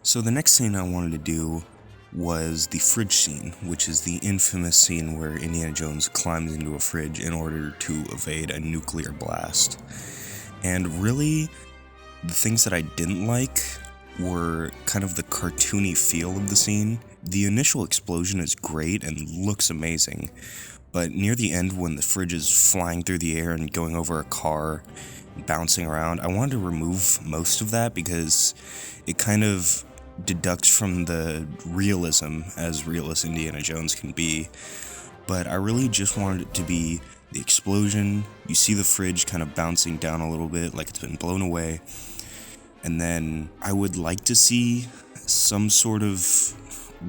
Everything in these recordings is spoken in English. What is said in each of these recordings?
So the next scene I wanted to do was the fridge scene, which is the infamous scene where Indiana Jones climbs into a fridge in order to evade a nuclear blast. And really, the things that I didn't like were kind of the cartoony feel of the scene. The initial explosion is great and looks amazing, but near the end when the fridge is flying through the air and going over a car, bouncing around, I wanted to remove most of that because it kind of deducts from the realism as real as Indiana Jones can be. But I really just wanted it to be the explosion. You see the fridge kind of bouncing down a little bit like it's been blown away. And then I would like to see some sort of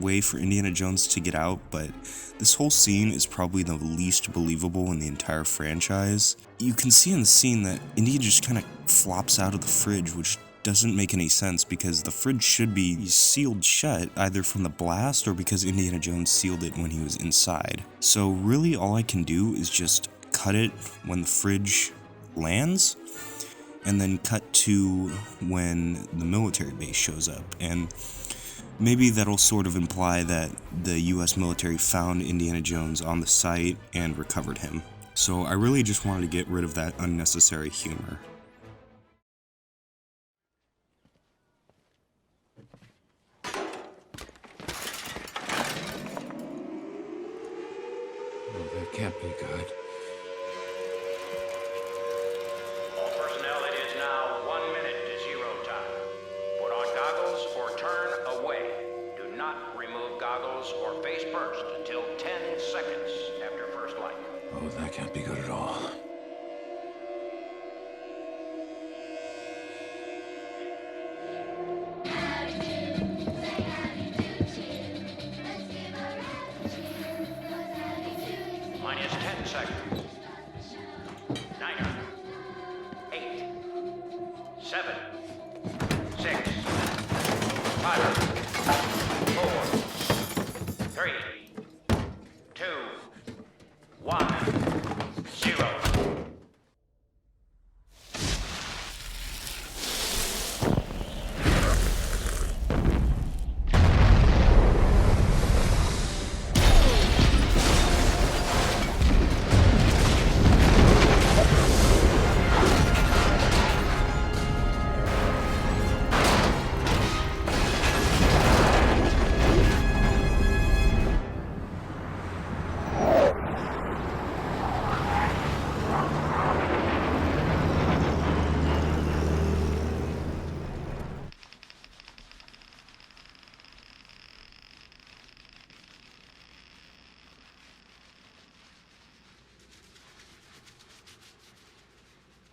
way for Indiana Jones to get out, but this whole scene is probably the least believable in the entire franchise. You can see in the scene that Indiana just kind of flops out of the fridge, which doesn't make any sense because the fridge should be sealed shut either from the blast or because Indiana Jones sealed it when he was inside. So really all I can do is just cut it when the fridge lands and then cut to when the military base shows up, and maybe that'll sort of imply that the US military found Indiana Jones on the site and recovered him. So I really just wanted to get rid of that unnecessary humor. Oh, that can't be good. All personnel, it is now 1 minute to zero time. Put on goggles or turn away. Do not remove goggles or face first until 10 seconds after first light. Oh, that can't be good at all. Minus 10 seconds. 9, 8, 7, 6, 5, 4, 3, 2, 1, 0.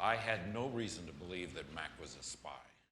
I had no reason to believe that Mac was a spy.